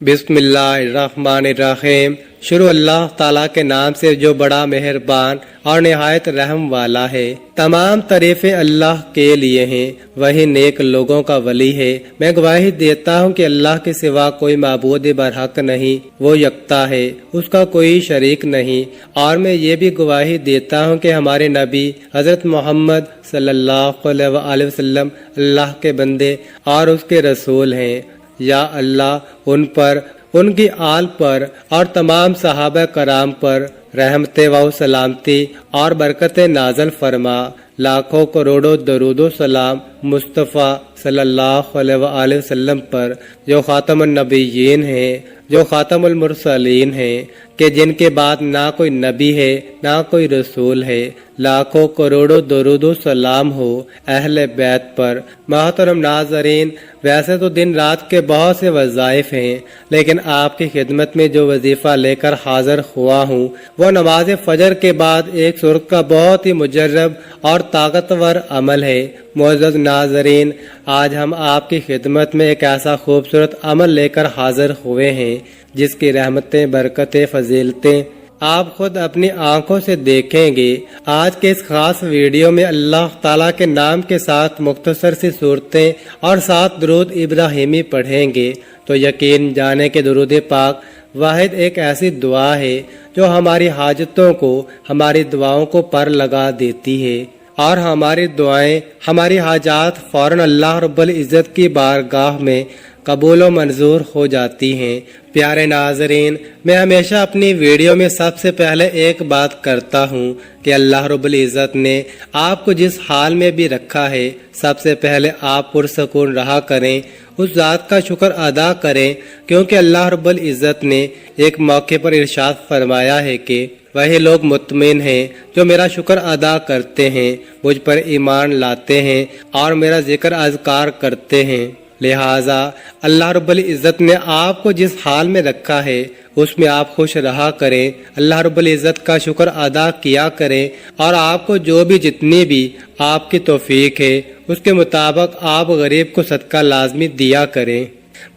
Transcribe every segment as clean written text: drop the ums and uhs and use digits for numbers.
बिस्मिल्लाहिर्रहमानिर्रहीम। शुरू अल्लाह ताला के नाम से जो बड़ा मेहरबान और निहायत रहम वाला है। तमाम तारीफें अल्लाह के लिए हैं, वही नेक लोगों का वली है। मैं गवाही देता हूँ कि अल्लाह के सिवा कोई माबूद बरहक नहीं, वो यकता है, उसका कोई शरीक नहीं। और मैं ये भी गवाही देता हूँ कि हमारे नबी हजरत मोहम्मद सल्लल्लाहु अलैहि वसल्लम अल्लाह के बंदे और उसके रसूल हैं। या अल्लाह उन पर, उनकी आल पर और तमाम सहाबा कराम पर रहमते व सलामती और बरकतें नाजल फरमा। लाखों करोड़ों दरूदो सलाम मुस्तफ़ा सल्लल्लाहु अलैहि वसल्लम पर जो खातमुन नबिय्यीन हैं, जो खातमुल मुरसलीन हैं, कि जिनके बाद ना कोई नबी है ना कोई रसूल है। लाखों करोड़ों दरूदो सलाम हो अहले बैत पर। मोहतरम नाज़रीन, वैसे तो दिन रात के बहुत से वज़ाइफ हैं, लेकिन आपकी खिदमत में जो वजीफ़ा लेकर हाजिर हुआ हूँ वो नमाज फजर के बाद एक सुर्ख का बहुत ही मुजर्रब और ताकतवर अमल है। मुअज़्ज़ज़ नाज़रीन, आज हम आपकी खिदमत में एक ऐसा खूबसूरत अमल लेकर हाजिर हुए हैं जिसकी रहमतें, बरकतें, फजीलतें आप खुद अपनी आंखों से देखेंगे। आज के इस खास वीडियो में अल्लाह ताला के नाम के साथ मुख्तसर सी सूरतें और 7 दुरूद इब्राहिमी पढ़ेंगे तो यकीन जाने के दुरूद पाक वाहिद एक ऐसी दुआ है जो हमारी हाजतों को, हमारी दुआओं को पर लगा देती है और हमारी दुआएं, हमारी हाजात फौरन अल्लाह रब्बुल इज़्ज़त की बारगाह में कबूल व मंजूर हो जाती हैं। प्यारे नाज़रीन, मैं हमेशा अपनी वीडियो में सबसे पहले एक बात करता हूँ कि अल्लाह रब्बुल इज़्ज़त ने आपको जिस हाल में भी रखा है, सबसे पहले आप पुरसकून रहा करें, उस ज़ात का शुक्र अदा करें, क्योंकि अल्लाह रब्बुल इज़्ज़त ने एक मौके पर इरशाद फरमाया है कि वही लोग मुत्मिन हैं जो मेरा शुक्र अदा करते हैं, मुझ पर ईमान लाते हैं और मेरा जिक्र अज़कार करते हैं। लिहाजा अल्लाह रब्बुल इज़्ज़त ने आपको जिस हाल में रखा है उसमें आप खुश रहा करें, अल्लाह रब्बुल इज़्ज़त का शुक्र अदा किया करें और आपको जो भी जितनी भी आपकी तौफीक है उसके मुताबिक आप गरीब को सदका लाजमी दिया करें।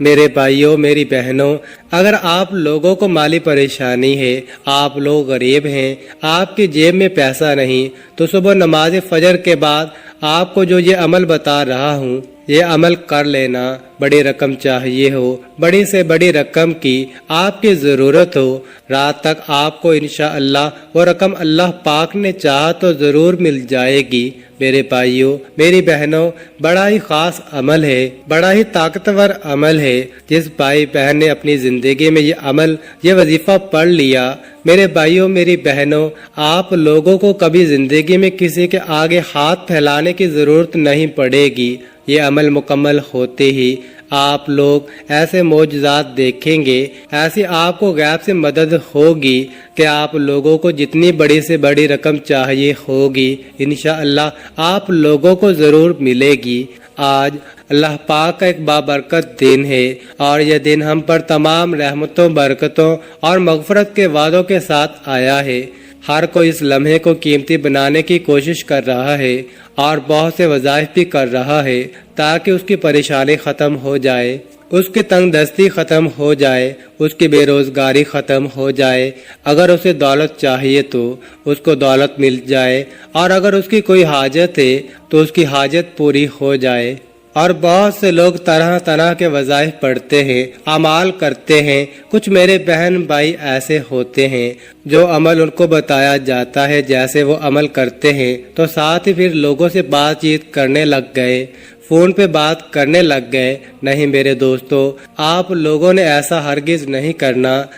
मेरे भाइयों, मेरी बहनों, अगर आप लोगों को माली परेशानी है, आप लोग गरीब हैं, आपकी जेब में पैसा नहीं, तो सुबह नमाज फजर के बाद आपको जो ये अमल बता रहा हूँ ये अमल कर लेना। बड़ी रकम चाहिए हो, बड़ी से बड़ी रकम की आपकी ज़रूरत हो, रात तक आपको इंशाअल्लाह वो रकम अल्लाह पाक ने चाहा तो ज़रूर मिल जाएगी। मेरे भाइयों, मेरी बहनों, बड़ा ही ख़ास अमल है, बड़ा ही ताकतवर अमल है। जिस भाई बहन ने अपनी ज़िंदगी में ये अमल, ये वजीफ़ा पढ़ लिया, मेरे भाइयों, मेरी बहनों, आप लोगों को कभी ज़िंदगी में किसी के आगे हाथ फैलाने की ज़रूरत नहीं पड़ेगी। ये अमल मुकम्मल होते ही आप लोग ऐसे मौजज़ात देखेंगे, ऐसी आपको गैब से मदद होगी कि आप लोगों को जितनी बड़ी से बड़ी रकम चाहिए होगी इंशाअल्लाह आप लोगों को ज़रूर मिलेगी। आज अल्लाह पाक का एक बाबरकत दिन है और यह दिन हम पर तमाम रहमतों, बरकतों और मग़फ़रत के वादों के साथ आया है। हर कोई इस लम्हे को कीमती बनाने की कोशिश कर रहा है और बहुत से वज़ाइफ भी कर रहा है ताकि उसकी परेशानी ख़त्म हो जाए, उसकी तंगदस्ती ख़त्म हो जाए, उसकी बेरोज़गारी ख़त्म हो जाए। अगर उसे दौलत चाहिए तो उसको दौलत मिल जाए और अगर उसकी कोई हाजत है तो उसकी हाजत पूरी हो जाए। और बहुत से लोग तरह तरह के वज़ाइफ पढ़ते हैं, अमाल करते हैं। कुछ मेरे बहन भाई ऐसे होते हैं जो अमल उनको बताया जाता है, जैसे वो अमल करते हैं तो साथ ही फिर लोगों से बातचीत करने लग गए, फ़ोन पे बात करने लग गए। नहीं मेरे दोस्तों, आप लोगों ने ऐसा हरगिज़ नहीं करना।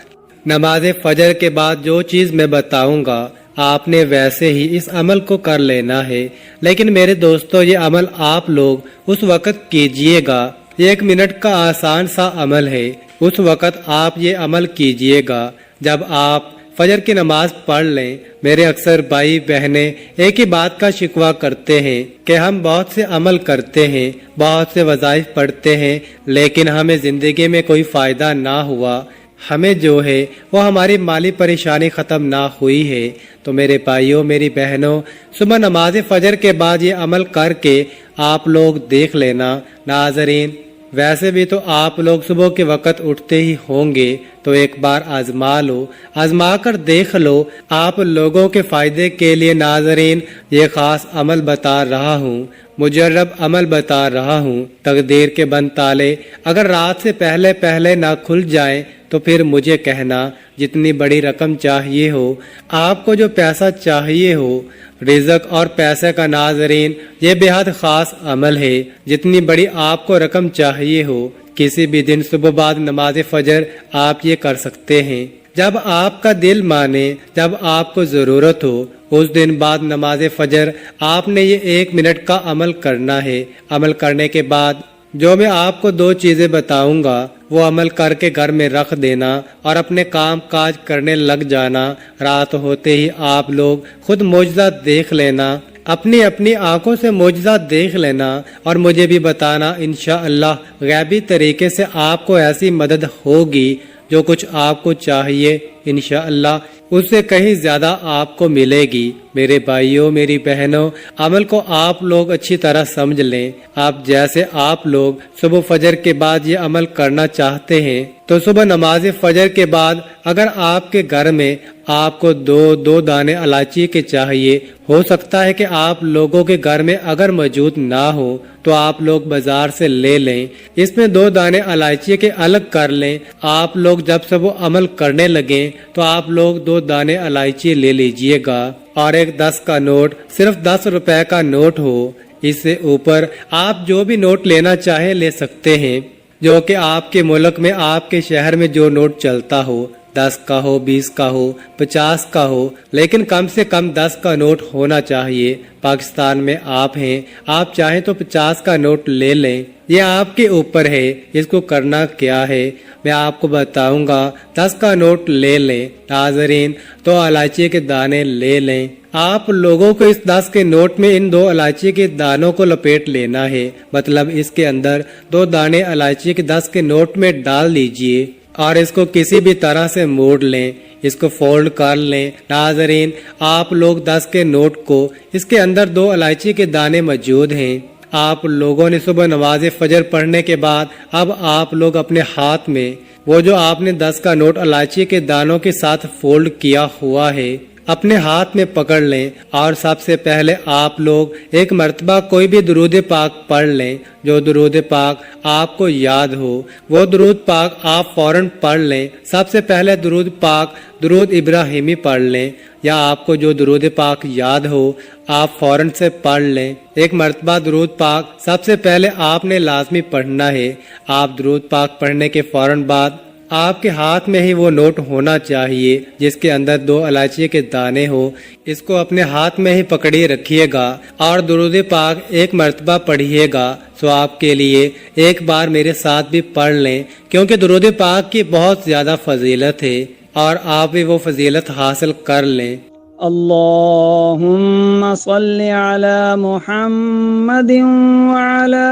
नमाज फजर के बाद जो चीज़ मैं बताऊंगा आपने वैसे ही इस अमल को कर लेना है। लेकिन मेरे दोस्तों, ये अमल आप लोग उस वक़्त कीजिएगा, 1 मिनट का आसान सा अमल है। उस वक़्त आप ये अमल कीजिएगा जब आप फजर की नमाज पढ़ लें। मेरे अक्सर भाई बहनें एक ही बात का शिकवा करते हैं कि हम बहुत से अमल करते हैं, बहुत से वज़ाइफ पढ़ते हैं, लेकिन हमें ज़िंदगी में कोई फ़ायदा ना हुआ, हमें जो है वो हमारी माली परेशानी ख़त्म ना हुई है। तो मेरे भाइयों, मेरी बहनों, सुबह नमाज फजर के बाद ये अमल करके आप लोग देख लेना। नाज़रीन, वैसे भी तो आप लोग सुबह के वक्त उठते ही होंगे, तो एक बार आजमा लो, आजमा कर देख लो। आप लोगों के फायदे के लिए नाजरीन ये खास अमल बता रहा हूँ, मुजर्रब अमल बता रहा हूँ। तकदीर के बंद ताले अगर रात से पहले पहले ना खुल जाएं तो फिर मुझे कहना, जितनी बड़ी रकम चाहिए हो, आपको जो पैसा चाहिए हो, रिज़्क और पैसे का नाजरीन ये बेहद खास अमल है। जितनी बड़ी आपको रकम चाहिए हो, किसी भी दिन सुबह बाद नमाज फजर आप ये कर सकते हैं। जब आपका दिल माने, जब आपको जरूरत हो, उस दिन बाद नमाज फजर आपने ये 1 मिनट का अमल करना है। अमल करने के बाद जो मैं आपको 2 चीजें बताऊंगा वो अमल करके घर में रख देना और अपने काम काज करने लग जाना। रात होते ही आप लोग खुद मौजज़ा देख लेना, अपनी अपनी आंखों से मौजज़ा देख लेना और मुझे भी बताना। इंशाअल्लाह गैबी तरीके से आपको ऐसी मदद होगी, जो कुछ आपको चाहिए इंशाअल्लाह उससे कहीं ज्यादा आपको मिलेगी। मेरे भाइयों, मेरी बहनों, अमल को आप लोग अच्छी तरह समझ लें। आप जैसे आप लोग सुबह फजर के बाद ये अमल करना चाहते हैं, तो सुबह नमाज फजर के बाद अगर आपके घर में आपको 2 दाने इलायची के चाहिए, हो सकता है कि आप लोगों के घर में अगर मौजूद ना हो तो आप लोग बाजार से ले लें। इसमें 2 दाने इलायची के अलग कर लें। आप लोग जब से वो अमल करने लगे तो आप लोग 2 दाने इलायची ले लीजिएगा और एक 10 का नोट, सिर्फ 10 रुपए का नोट हो। इससे ऊपर आप जो भी नोट लेना चाहे ले सकते हैं, जो कि आपके मुल्क में, आपके शहर में जो नोट चलता हो, 10 का हो, 20 का हो, 50 का हो, लेकिन कम से कम 10 का नोट होना चाहिए। पाकिस्तान में आप हैं, आप चाहें तो 50 का नोट ले लें, ये आपके ऊपर है। इसको करना क्या है मैं आपको बताऊंगा। 10 का नोट ले लें नाजरीन, तो इलायची के दाने ले लें। आप लोगों को इस 10 के नोट में इन 2 इलायची के दानों को लपेट लेना है, मतलब इसके अंदर 2 दाने इलायची के 10 के नोट में डाल लीजिए और इसको किसी भी तरह से मोड़ लें, इसको फोल्ड कर लें। नाजरीन आप लोग 10 के नोट को, इसके अंदर 2 इलायची के दाने मौजूद हैं। आप लोगों ने सुबह नमाज फजर पढ़ने के बाद अब आप लोग अपने हाथ में वो जो आपने 10 का नोट इलायची के दानों के साथ फोल्ड किया हुआ है, अपने हाथ में पकड़ लें और सबसे पहले आप लोग एक मर्तबा कोई भी दुरूद पाक पढ़ लें। जो दुरूद पाक आपको याद हो वो दुरूद पाक आप फौरन पढ़ लें। सबसे पहले दुरूद पाक दुरूद इब्राहिमी पढ़ लें, या आपको जो दुरूद पाक याद हो आप फौरन से पढ़ लें। एक मर्तबा दुरूद पाक सबसे पहले आपने लाजमी पढ़ना है। आप दुरूद पाक पढ़ने के फौरन बाद आपके हाथ में ही वो नोट होना चाहिए जिसके अंदर 2 इलायची के दाने हो। इसको अपने हाथ में ही पकड़िए रखिएगा और दुरूद पाक एक मर्तबा पढ़िएगा। सो आपके लिए एक बार मेरे साथ भी पढ़ लें, क्योंकि दुरूद पाक की बहुत ज्यादा फजीलत है और आप भी वो फजीलत हासिल कर लें। अल्लाहुम्मा सल्लि अला मुहम्मदिन व अला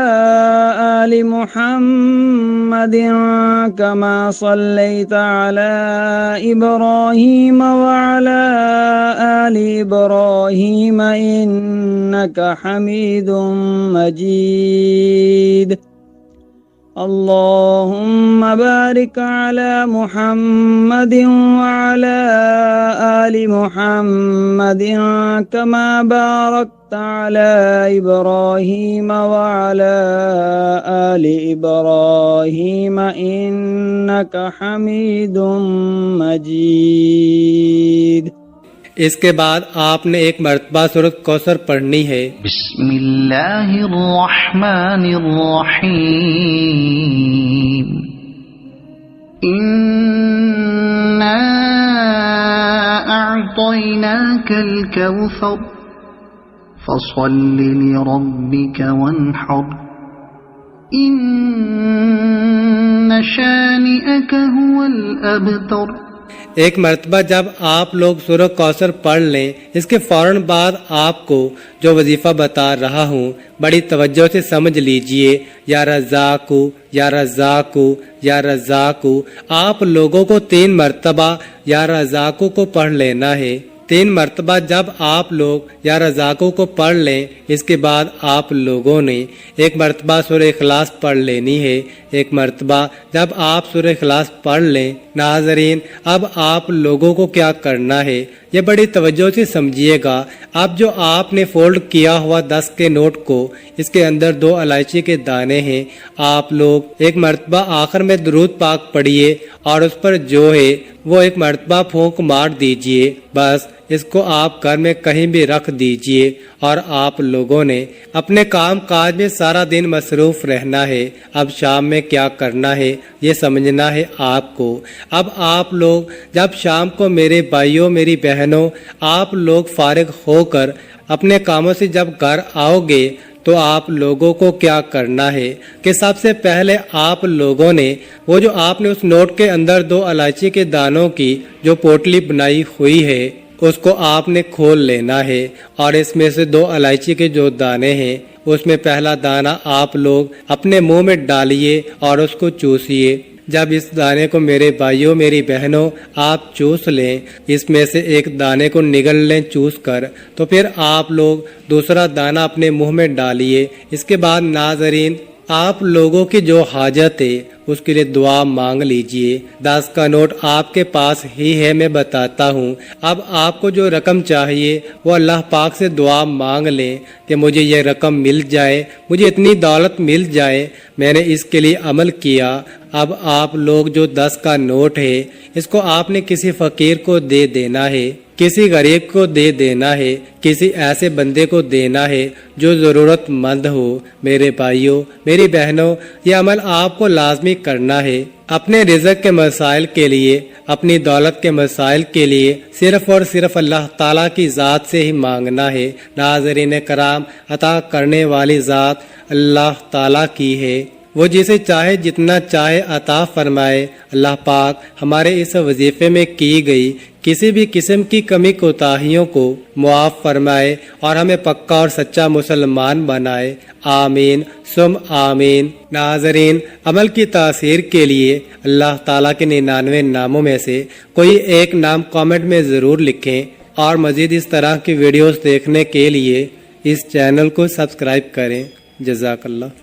आलि मुहम्मदिन कमा सल्लैता अला इब्राहीम व अला आलि इब्राहीम इन्नका हमीदुम मजीद। अल्लाहुम्मा बारिक अला मुहम्मदिन व अला आलि मुहम्मदिन कमा बारकता अला इब्राहीम व अला आलि इब्राहीम इन्नका हमीदुम मजीद। इसके बाद आपने एक मर्तबा सूरत कौसर पढ़नी है। बिस्मिल्लाहिर्रहमानिर्रहीम। इन्ना अअतैनाकल कौसर फसल्लि लिरब्बिक वन्हर इन्न शानिअक हुवल अबतर। एक मर्तबा जब आप लोग सूरह कौसर पढ़ लें, इसके फौरन बाद आपको जो वजीफा बता रहा हूँ बड़ी तवज्जो से समझ लीजिए। या रज़ाकू, या रज़ाकू, या रज़ाकू। आप लोगों को 3 मर्तबा या रज़ाकू को पढ़ लेना है। 3 مرتبہ جب آپ لوگ یا رزاقوں کو پڑھ لیں، اس کے بعد آپ لوگوں نے 1 مرتبہ سورہ اخلاص پڑھ لینی ہے۔ 1 مرتبہ جب آپ سورہ اخلاص پڑھ لیں، ناظرین اب آپ لوگوں کو کیا کرنا ہے یہ بڑی توجہ سے سمجھیے گا۔ اب جو آپ نے فولڈ کیا ہوا 10 کے نوٹ کو، اس کے اندر 2 الائچی کے دانے ہیں، آپ لوگ 1 مرتبہ آخر میں درود پاک پڑھیے اور اس پر جو ہے وہ 1 مرتبہ پھونک مار دیجئے، بس اس کو آپ گھر میں کہیں بھی رکھ دیجئے اور آپ لوگوں نے اپنے کام کاج میں سارا دن مصروف رہنا ہے۔ اب شام میں کیا کرنا ہے یہ سمجھنا ہے آپ کو۔ اب آپ لوگ جب شام کو میرے بھائیوں میری بہنوں آپ لوگ فارغ ہو کر اپنے کاموں سے جب گھر آؤ گے تو آپ لوگوں کو کیا کرنا ہے کہ سب سے پہلے آپ لوگوں نے وہ جو آپ نے اس نوٹ کے اندر 2 الائچی کے دانوں کی جو پوٹلی بنائی ہوئی ہے اس کو آپ نے کھول لینا ہے، اور اس میں سے 2 الائچی کے جو دانے ہیں اس میں پہلا دانہ آپ لوگ اپنے منہ میں ڈالیے اور اس کو چوسیے۔ جب اس دانے کو میرے بھائیوں میری بہنوں آپ چوس لیں، اس میں سے ایک دانے کو نگل لیں چوس کر، تو پھر آپ لوگ دوسرا دانہ اپنے منہ میں ڈالیے۔ اس کے بعد ناظرین آپ لوگوں کی جو حاجت ہے اس کے لیے دعا مانگ لیجئے۔ 10 کا نوٹ آپ کے پاس ہی ہے، میں بتاتا ہوں۔ اب آپ کو جو رقم چاہیے وہ اللہ پاک سے دعا مانگ لیں کہ مجھے یہ رقم مل جائے، مجھے اتنی دولت مل جائے، میں نے اس کے لیے عمل کیا۔ اب آپ لوگ جو 10 کا نوٹ ہے اس کو آپ نے کسی فقیر کو دے دینا ہے، کسی غریب کو دے دینا ہے، کسی ایسے بندے کو دینا ہے جو ضرورت مند ہو۔ میرے بھائیوں میری بہنوں یہ عمل آپ کو لازمی کرنا ہے۔ اپنے رزق کے مسائل کے لیے، اپنی دولت کے مسائل کے لیے صرف اور صرف اللہ تعالیٰ کی ذات سے ہی مانگنا ہے۔ ناظرین کرام عطا کرنے والی ذات اللہ تعالیٰ کی ہے، وہ جسے چاہے جتنا چاہے عطا فرمائے۔ اللہ پاک ہمارے اس وظیفے میں کی گئی کسی بھی قسم کی کمی کوتاہیوں کو معاف فرمائے اور ہمیں پکا اور سچا مسلمان بنائے، آمین ثم آمین۔ ناظرین عمل کی تاثیر کے لیے اللہ تعالیٰ کے 99 ناموں میں سے کوئی ایک نام کامنٹ میں ضرور لکھیں، اور مزید اس طرح کی ویڈیوز دیکھنے کے لیے اس چینل کو سبسکرائب کریں۔ جزاک اللہ۔